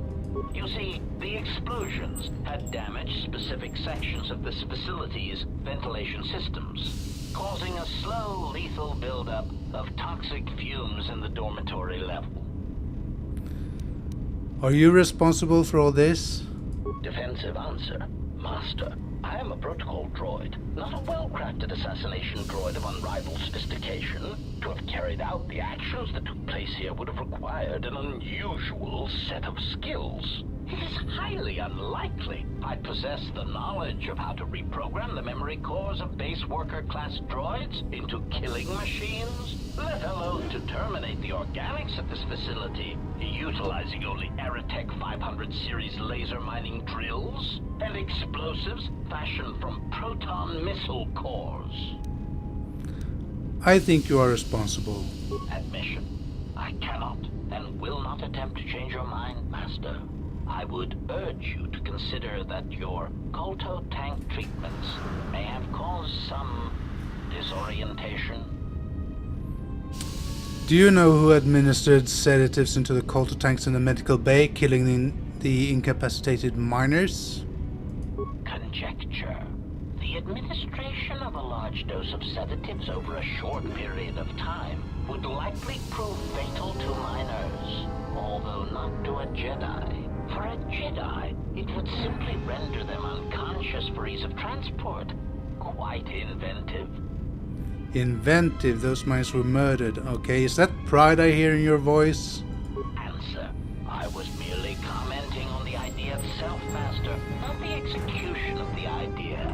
You see, the explosions had damaged specific sections of this facility's ventilation systems, causing a slow, lethal buildup of toxic fumes in the dormitory level. Are you responsible for all this? Defensive answer. Master, I am a protocol droid, not a well-crafted assassination droid of unrivaled sophistication. To have carried out the actions that took place here would have required an unusual set of skills. It is highly unlikely I possess the knowledge of how to reprogram the memory cores of base worker-class droids into killing machines, let alone to terminate the organics at this facility, utilizing only Aerotech 500 series laser mining drills and explosives fashioned from proton missile cores. I think you are responsible. Admission. I cannot and will not attempt to change your mind, Master. I would urge you to consider that your KotOR tank treatments may have caused some disorientation. Do you know who administered sedatives into the KotOR tanks in the medical bay, killing the incapacitated miners? Conjecture. The administration of a large dose of sedatives over a short period of time would likely prove fatal to miners, although not to a Jedi. For a Jedi, it would simply render them unconscious for ease of transport. Quite inventive. Inventive, those miners were murdered. Okay, is that pride I hear in your voice? Answer. I was merely commenting on the idea itself, Master, not the execution of the idea.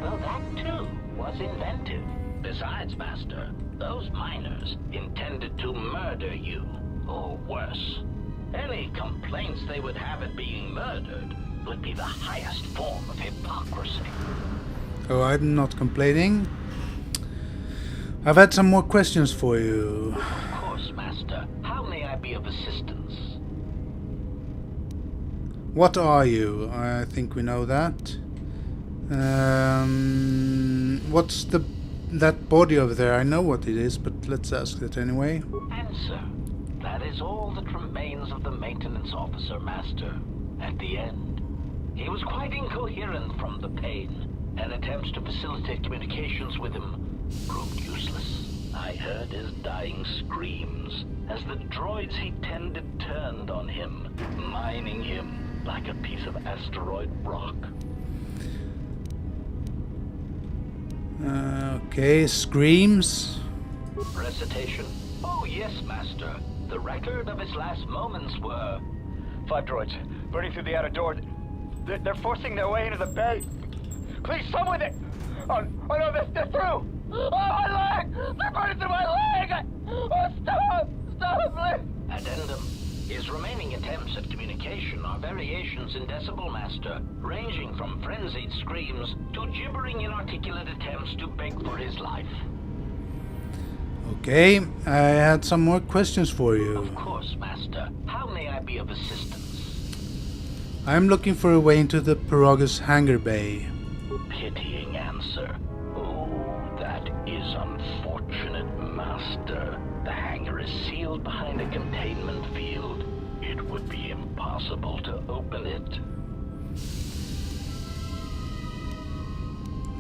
Though that too was inventive. Besides, Master, those miners intended to murder you, or worse. Any complaints they would have at being murdered would be the highest form of hypocrisy. Oh, I'm not complaining. I've had some more questions for you. Of course, Master. How may I be of assistance? What are you? I think we know that. What's that body over there? I know what it is, but let's ask that anyway. Answer. That is all that remains of the maintenance officer, Master. At the end, he was quite incoherent from the pain, and attempts to facilitate communications with him proved useless. I heard his dying screams as the droids he tended turned on him, mining him like a piece of asteroid rock. Okay, screams. Recitation? Oh yes, Master. The record of his last moments were... 5 droids, burning through the outer door. They're forcing their way into the bay. Please, someone that... Oh no, they're through! Oh, my leg! They're burning through my leg! Oh, stop! Stop, please! Addendum. His remaining attempts at communication are variations in Decibel Master, ranging from frenzied screams to gibbering inarticulate attempts to beg for his life. Okay, I had some more questions for you. Of course, Master. How may I be of assistance? I'm looking for a way into the Paragus hangar bay. Pitying answer. Oh, that is unfortunate, Master. The hangar is sealed behind a containment field. It would be impossible to open it.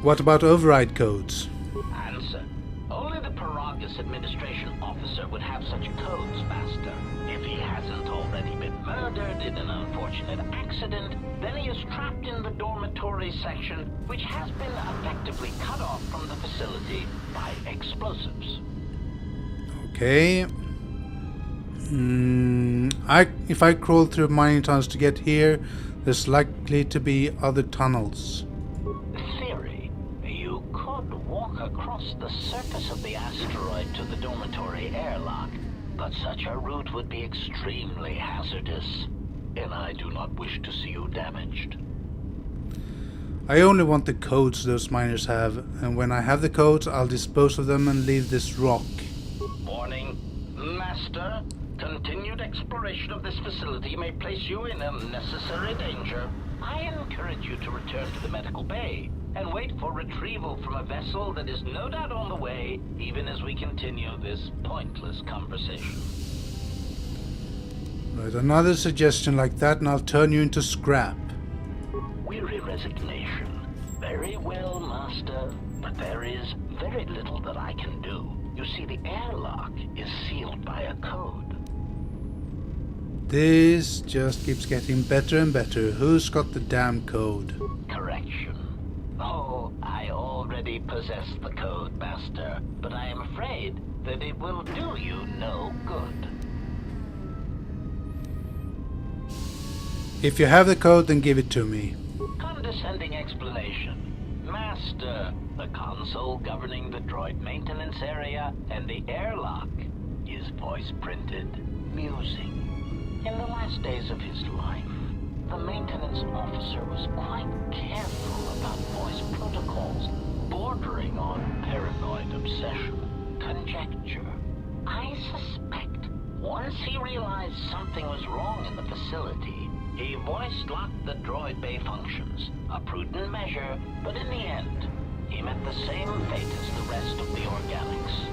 What about override codes? Answer. Only the Paragus administration officer would have such codes, Master. If he hasn't already been murdered in an unfortunate accident, then he is trapped in the dormitory section, which has been effectively cut off from the facility by explosives. Okay. If I crawl through mining tunnels to get here, there's likely to be other tunnels. Theory. You could walk across the surface of the asteroid to the dormitory airlock, but such a route would be extremely hazardous, and I do not wish to see you damaged. I only want the codes those miners have, and when I have the codes, I'll dispose of them and leave this rock. Warning. Master, continued exploration of this facility may place you in unnecessary danger. I encourage you to return to the medical bay and wait for retrieval from a vessel that is no doubt on the way, even as we continue this pointless conversation. Right, another suggestion like that and I'll turn you into scrap. Weary resignation. Very well, Master, but there is very little that I can do. You see, the airlock is sealed by a code. This just keeps getting better and better. Who's got the damn code? Correction. Oh, I already possess the code, Master, but I am afraid that it will do you no good. If you have the code, then give it to me. Condescending explanation. Master, the console governing the droid maintenance area and the airlock is voice-printed music. In the last days of his life, the maintenance officer was quite careful about voice protocols, bordering on paranoid obsession. Conjecture. I suspect once he realized something was wrong in the facility, he voice-locked the droid bay functions. A prudent measure, but in the end, he met the same fate as the rest of the organics.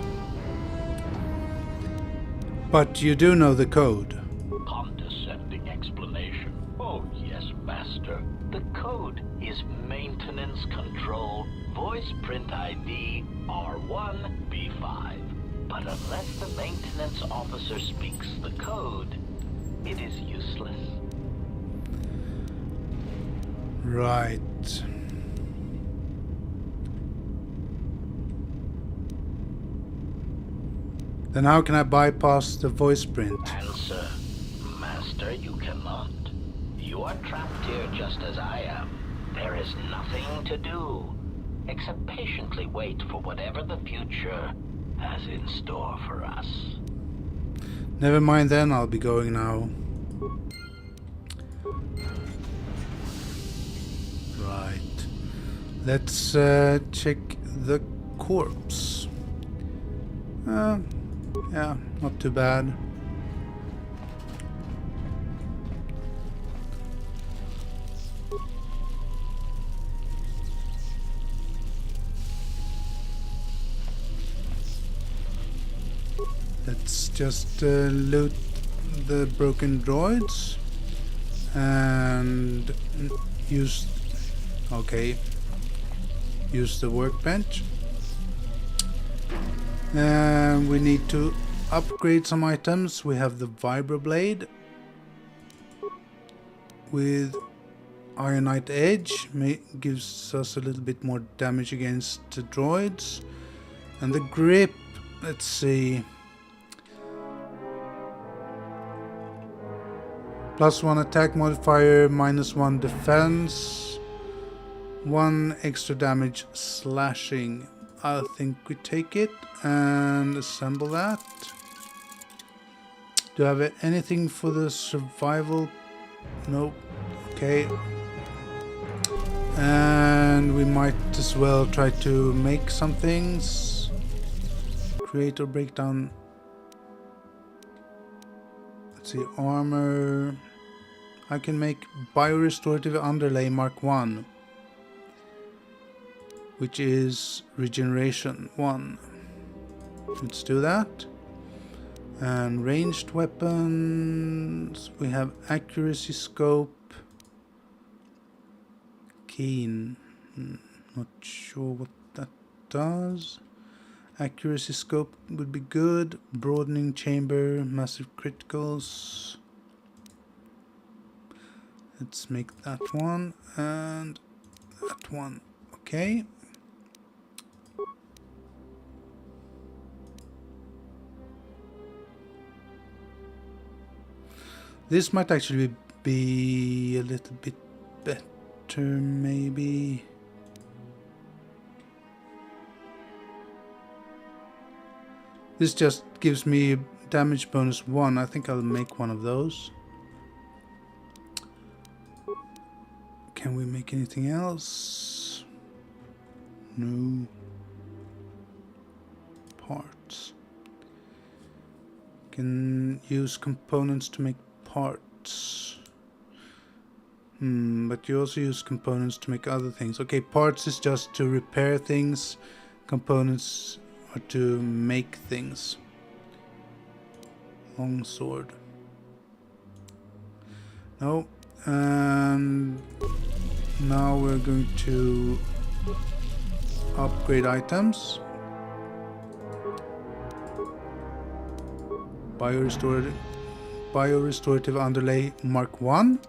But you do know the code. Condescending explanation. Oh yes, Master. The code is Maintenance Control Voice Print ID R1B5. But unless the maintenance officer speaks the code, it is useless. Right. Then how can I bypass the voice print? Answer. Master, you cannot. You are trapped here just as I am. There is nothing to do, except patiently wait for whatever the future has in store for us. Never mind then, I'll be going now. Right. Let's check the corpse. Yeah, not too bad. Let's just loot the broken droids and use the workbench. And we need to upgrade some items. We have the vibroblade with Ironite Edge, gives us a little bit more damage against the droids. And the grip, let's see. +1 attack modifier, -1 defense, 1 extra damage slashing. I think we take it and assemble that. Do I have anything for the survival? Nope. Okay. And we might as well try to make some things. Create or break down. Let's see, armor. I can make biorestorative underlay Mark 1, which is regeneration 1. Let's do that. And ranged weapons, we have accuracy scope, keen, not sure what that does. Accuracy scope would be good, broadening chamber, massive criticals. Let's make that one and that one, okay. This might actually be a little bit better, maybe. This just gives me damage bonus 1. I think I'll make one of those. Can we make anything else? No. Parts. Can use components to make parts. But you also use components to make other things. Okay, parts is just to repair things. Components are to make things. Longsword. No. And now we're going to upgrade items. Biorestorative underlay Mark 1.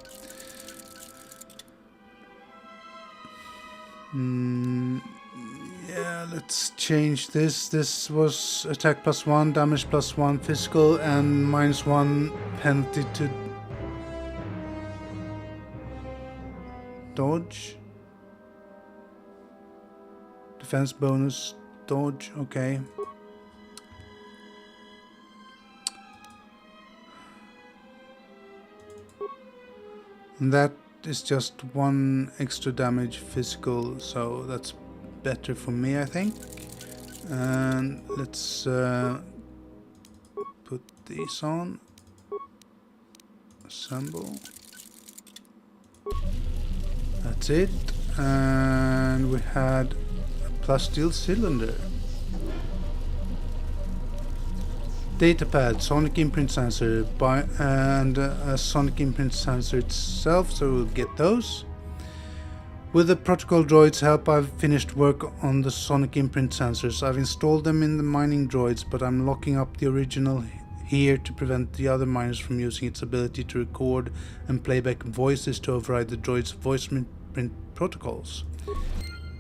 Yeah, let's change this. This was attack +1, damage +1, physical, and -1 penalty to dodge. Defense bonus, dodge, okay. And that is just 1 extra damage physical, so that's better for me, I think. And let's put these on. Assemble. That's it. And we had a plasteel cylinder. Datapad, sonic imprint sensor, and a sonic imprint sensor itself, so we'll get those. With the protocol droid's help, I've finished work on the sonic imprint sensors. I've installed them in the mining droids, but I'm locking up the original here to prevent the other miners from using its ability to record and playback voices to override the droid's voice print protocols.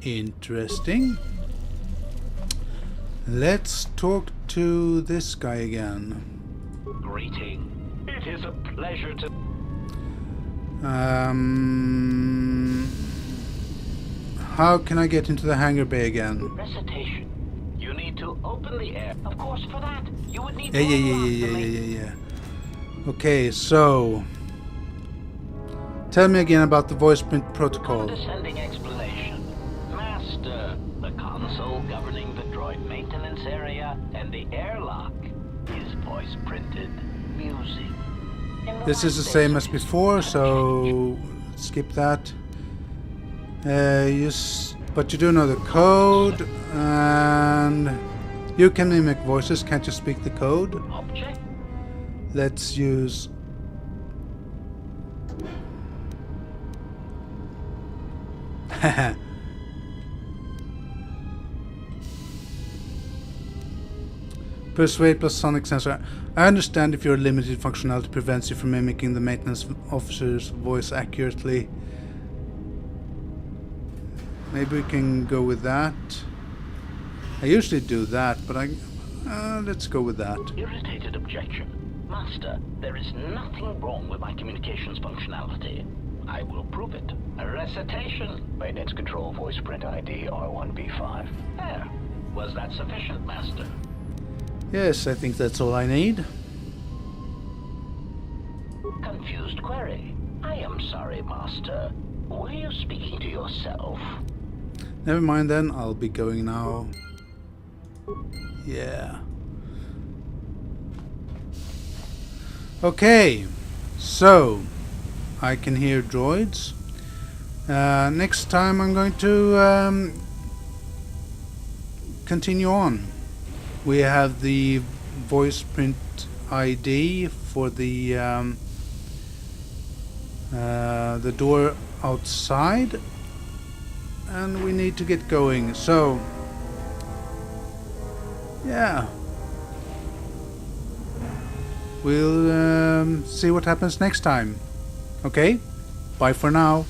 Interesting. Let's talk to this guy again. Greeting. It is a pleasure to... How can I get into the hangar bay again? Recitation. You need to open the air. Of course, for that, you would need Yeah. Okay, so... Tell me again about the voice print protocol. Condescending explanation. Master, the console governing the droid maintenance area and the airlock is voice printed music. This is the same as before, so skip that. But you do know the code, and you can mimic voices. Can't you speak the code? Object. Let's use... Persuade plus sonic sensor. I understand if your limited functionality prevents you from mimicking the maintenance officer's voice accurately. Maybe we can go with that. I usually do that, but let's go with that. Irritated objection. Master, there is nothing wrong with my communications functionality. I will prove it. A recitation. Maintenance control voice print ID R1B5. There. Was that sufficient, Master? Yes, I think that's all I need. Confused query. I am sorry, Master. Were you speaking to yourself? Never mind then, I'll be going now. Yeah. Okay, so I can hear droids. Next time I'm going to continue on. We have the voice print ID for the door outside, and we need to get going. So yeah, we'll see what happens next time. Okay, bye for now.